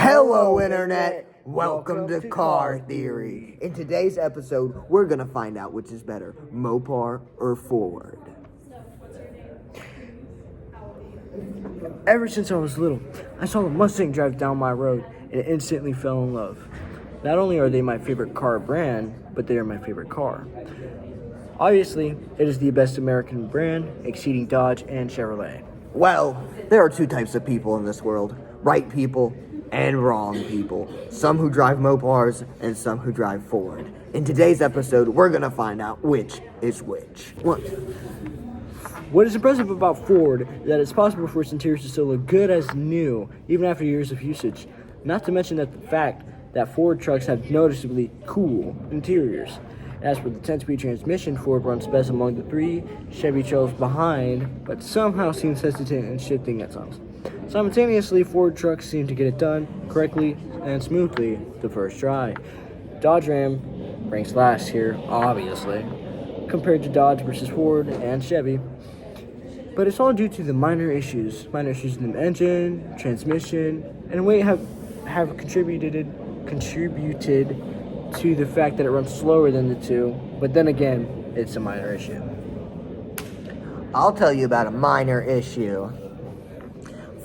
Hello, Internet! Welcome to Car Theory. In today's episode, we're gonna find out which is better, Mopar or Ford. Ever since I was little, I saw a Mustang drive down my road and instantly fell in love. Not only are they my favorite car brand, but they are my favorite car. Obviously, it is the best American brand, exceeding Dodge and Chevrolet. Well, there are two types of people in this world, right people and wrong people. Some who drive Mopars and some who drive Ford. In today's episode, we're gonna find out which is which. What is impressive about Ford is that it's possible for its interiors to still look good as new, even after years of usage. Not to mention that the fact that Ford trucks have noticeably cool interiors. As for the 10-speed transmission, Ford runs best among the three. Chevy trails behind, but somehow seems hesitant in shifting at times. Simultaneously, Ford trucks seem to get it done correctly and smoothly the first try. Dodge Ram ranks last here, obviously, compared to Dodge versus Ford and Chevy. But it's all due to the minor issues in the engine, transmission, and weight have contributed to the fact that it runs slower than the two. But then again, it's a minor issue. I'll tell you about a minor issue.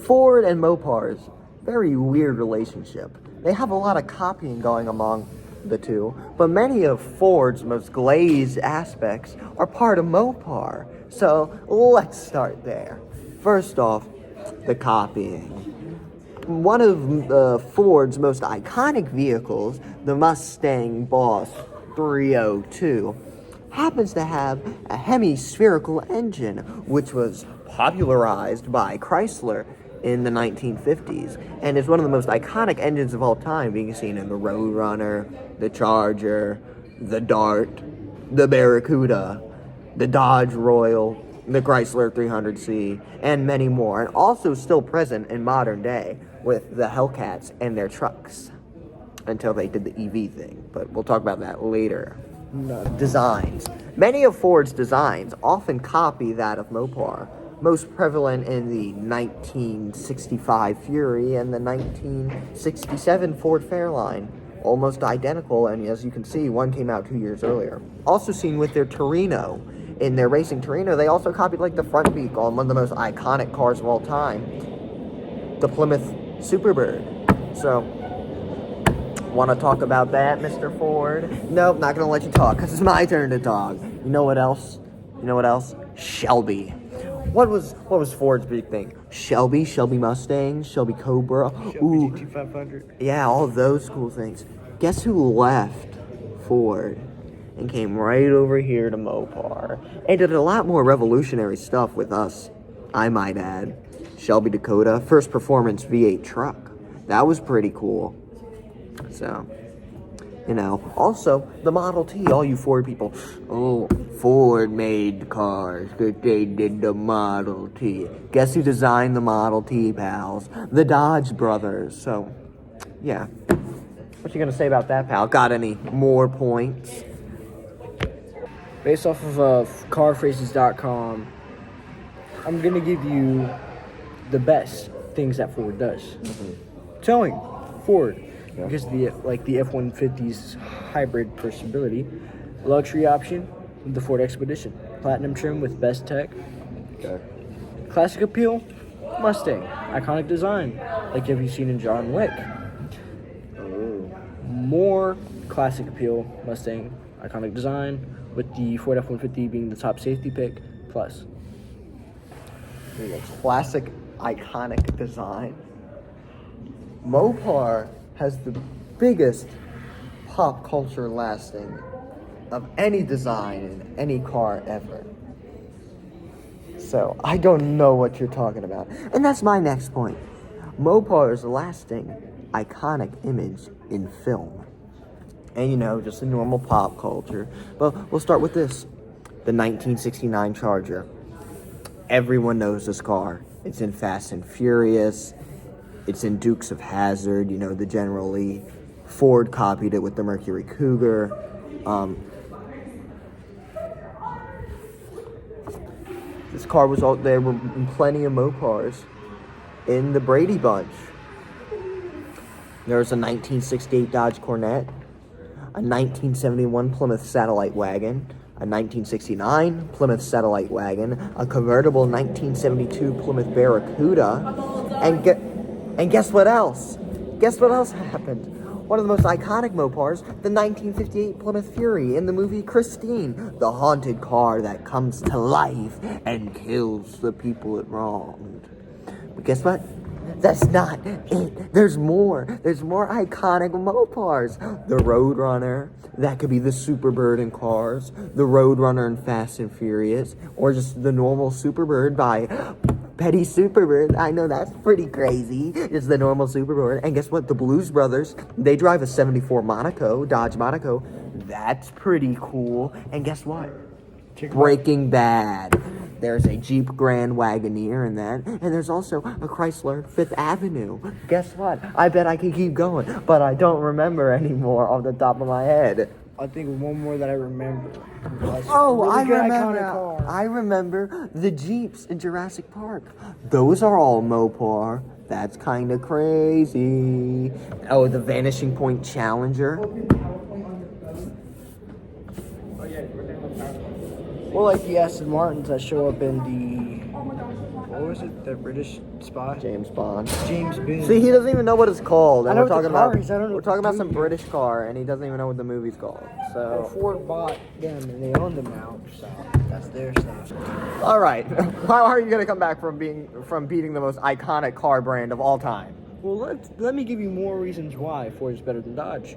Ford and Mopars, very weird relationship. They have a lot of copying going among the two, but many of Ford's most glazed aspects are part of Mopar. So let's start there. First off, the copying. One of Ford's most iconic vehicles, the Mustang Boss 302, happens to have a hemispherical engine, which was popularized by Chrysler in the 1950s, and is one of the most iconic engines of all time, being seen in the Roadrunner, the Charger, the Dart, the Barracuda, the Dodge Royal, the Chrysler 300C, and many more, and also still present in modern day with the Hellcats and their trucks, until they did the EV thing, but we'll talk about that later. Designs. Many of Ford's designs often copy that of Mopar, most prevalent in the 1965 Fury and the 1967 Ford Fairlane. Almost identical, and as you can see, one came out 2 years earlier. Also seen with their Torino. In their racing Torino, they also copied like the front vehicle on one of the most iconic cars of all time, the Plymouth Superbird. So, want to talk about that, Mr. Ford? Nope, not going to let you talk, because it's my turn to talk. You know what else? Shelby. What was Ford's big thing? Shelby Mustang, Shelby Cobra. Shelby Ooh, GT500. yeah, all those cool things. Guess who left Ford and came right over here to Mopar and did a lot more revolutionary stuff with us, I might add. Shelby Dakota, first performance V8 truck. That was pretty cool. So, also the Model T, all you Ford people. Oh, Ford made cars, but they did the Model T. Guess who designed the Model T, pals? The Dodge brothers. So, yeah. What you gonna say about that, pal? Got any more points? Based off of carphrases.com, I'm going to give you the best things that Ford does. Towing, Ford. Because the F-150's hybrid pushability, luxury option, the Ford Expedition, platinum trim with best tech, classic appeal, Mustang, iconic design, like have you seen in John Wick. More classic appeal, Mustang, iconic design, with the Ford F-150 being the top safety pick, plus. Classic, iconic design. Mopar has the biggest pop culture lasting of any design in any car ever. So, I don't know what you're talking about. And that's my next point. Mopar's lasting iconic image in film. And just a normal pop culture. But we'll start with this. The 1969 Charger. Everyone knows this car. It's in Fast and Furious. It's in Dukes of Hazzard, the General Lee. Ford copied it with the Mercury Cougar. This car was out there in plenty of Mopars in the Brady Bunch. There's a 1968 Dodge Corvette, a 1971 Plymouth Satellite wagon, a 1969 Plymouth Satellite wagon, a convertible 1972 Plymouth Barracuda, and guess what else? Guess what else happened? One of the most iconic Mopars, the 1958 Plymouth Fury in the movie Christine, the haunted car that comes to life and kills the people it wronged. But guess what? That's not it. There's more. There's more iconic Mopars. The Roadrunner, that could be the Superbird in Cars, the Roadrunner in Fast and Furious, or just the normal Superbird by Petty Superbird. I know that's pretty crazy. It's the normal Superbird. And guess what? The Blues Brothers, they drive a 74 Monaco, Dodge Monaco. That's pretty cool. And guess what? Breaking Bad. There's a Jeep Grand Wagoneer in that. And there's also a Chrysler Fifth Avenue. Guess what? I bet I could keep going, but I don't remember anymore off the top of my head. I think one more that I remember. I remember the Jeeps in Jurassic Park. Those are all Mopar. That's kind of crazy. Oh, the Vanishing Point Challenger. Or like the Aston Martins that show up in the, what was it, the British spy? James Bond. James Bond. See, he doesn't even know what it's called. And I know we're talking what the car about is. I don't know we're what talking the about some movie British car, and he doesn't even know what the movie's called. Well, So, Ford bought them and they own them now, so that's their stuff. all right. How are you gonna come back from beating the most iconic car brand of all time? Well, let me give you more reasons why Ford is better than Dodge.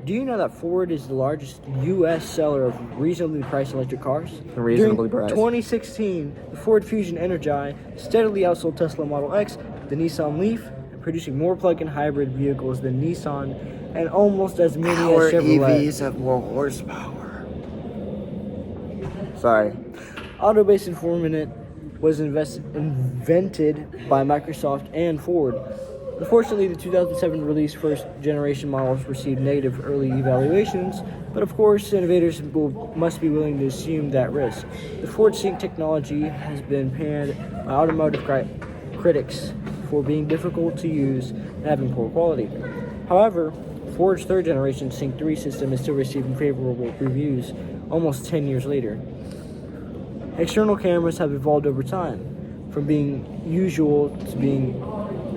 Do you know that Ford is the largest U.S. seller of reasonably priced electric cars? Reasonably During priced. 2016, the Ford Fusion Energi steadily outsold Tesla Model X, the Nissan Leaf, producing more plug-in hybrid vehicles than Nissan, and almost as many as Chevrolet. have more horsepower. Sorry. Auto-based informant was invented by Microsoft and Ford. Unfortunately, the 2007 released first-generation models received negative early evaluations, but of course, innovators must be willing to assume that risk. The Ford Sync technology has been panned by automotive critics for being difficult to use and having poor quality. However, Ford's third-generation Sync 3 system is still receiving favorable reviews almost 10 years later. External cameras have evolved over time, from being usual to being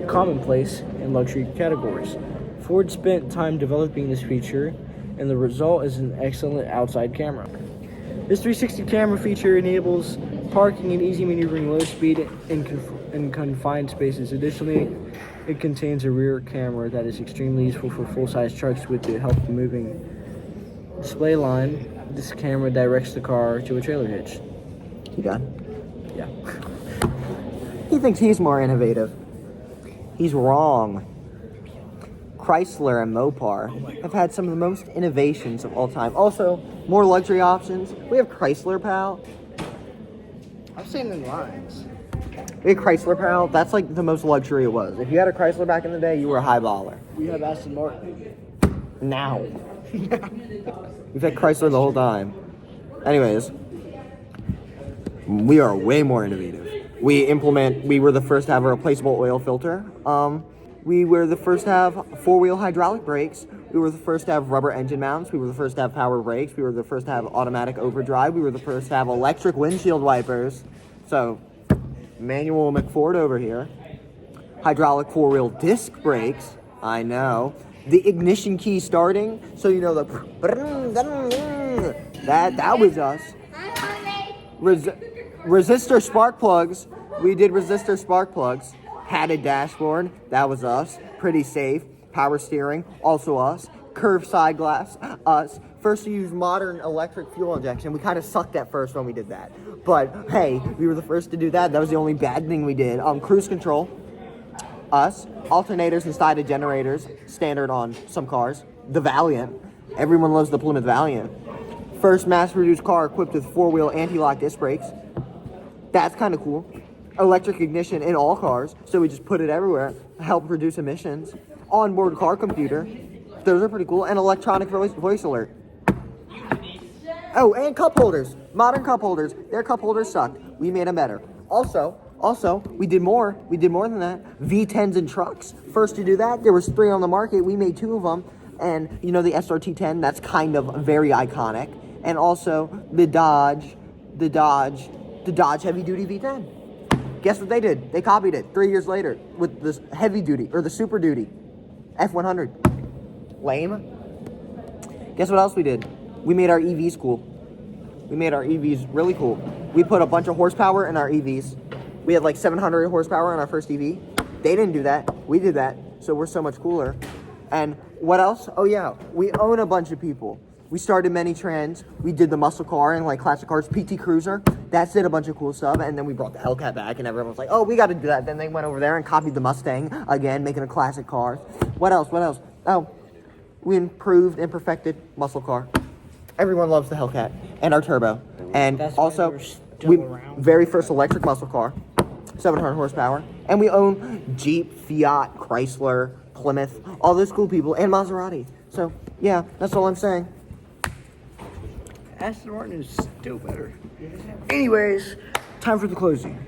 commonplace in luxury categories. Ford spent time developing this feature, and the result is an excellent outside camera. This 360 camera feature enables parking and easy maneuvering low speed in confined spaces. Additionally, it contains a rear camera that is extremely useful for full-size trucks with the help of moving display line. This camera directs the car to a trailer hitch. You done? Yeah. He thinks he's more innovative. He's wrong. Chrysler and Mopar have had some of the most innovations of all time. Also, more luxury options. We have Chrysler Pal. I've seen in lines. We have Chrysler Pal. That's like the most luxury it was. If you had a Chrysler back in the day, you were a high baller. We have Aston Martin. Now. We've had Chrysler the whole time. Anyways, we are way more innovative. We were the first to have a replaceable oil filter. We were the first to have four-wheel hydraulic brakes. We were the first to have rubber engine mounts. We were the first to have power brakes. We were the first to have automatic overdrive. We were the first to have electric windshield wipers. So, Manuel McFord over here. Hydraulic four-wheel disc brakes. I know. The ignition key starting, so you know the that was us. Resistor spark plugs. We did resistor spark plugs. Padded dashboard. That was us. Pretty safe. Power steering. Also us. Curved side glass. Us. First to use modern electric fuel injection. We kind of sucked at first when we did that. But hey, we were the first to do that. That was the only bad thing we did. Cruise control. Us. Alternators instead of generators. Standard on some cars. The Valiant. Everyone loves the Plymouth Valiant. First mass-produced car equipped with four-wheel anti-lock disc brakes. That's kind of cool. Electric ignition in all cars, so we just put it everywhere. Help reduce emissions. Onboard car computer. Those are pretty cool. And electronic voice alert. Oh, and cup holders. Modern cup holders. Their cup holders sucked. We made them better. Also, Also, we did more. We did more than that. V10s and trucks. First to do that, there was 3 on the market. We made 2 of them. And you know the SRT10, that's kind of very iconic. And also the Dodge heavy duty V10. Guess what they did? They copied it 3 years later with this heavy duty or the super duty F100. Lame. Guess what else we did? We made our EVs cool. We made our EVs really cool. We put a bunch of horsepower in our EVs. We had like 700 horsepower on our first EV. They didn't do that. We did that. So we're so much cooler. And what else? Oh yeah, we own a bunch of people. We started many trends. We did the muscle car and like classic cars, PT Cruiser. That did a bunch of cool stuff. And then we brought the Hellcat back and everyone was like, oh, we got to do that. Then they went over there and copied the Mustang again, making a classic car. What else? Oh, we improved and perfected muscle car. Everyone loves the Hellcat and our turbo. And That's why also, they're still we around. very first electric muscle car, 700 horsepower. And we own Jeep, Fiat, Chrysler, Plymouth, all those cool people, and Maserati. So, yeah, that's all I'm saying. Aston Martin is still better. Anyways, time for the closing.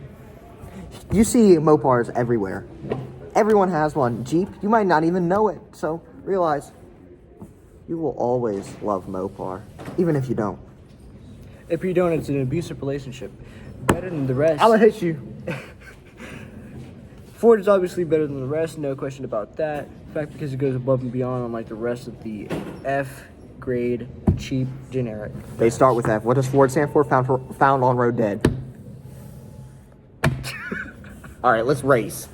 You see Mopars everywhere. Everyone has one. Jeep, you might not even know it. So, realize, you will always love Mopar, even if you don't. If you don't, it's an abusive relationship. Better than the rest. I'm gonna hit you. Ford is obviously better than the rest, no question about that. In fact, because it goes above and beyond on like the rest of the F grade, cheap, generic. They start with F. What does Ford stand for? Found on road dead. All right, let's race.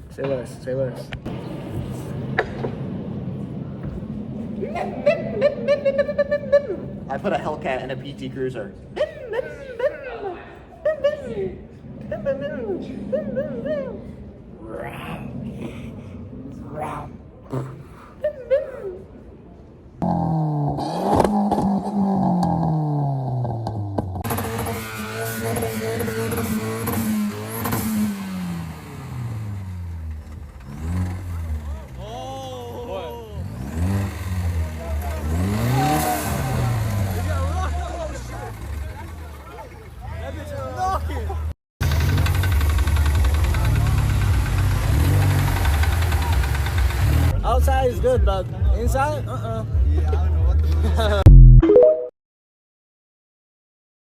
Say less, say less. I put a Hellcat in a PT Cruiser. Outside is good, but inside, Yeah, I don't know what the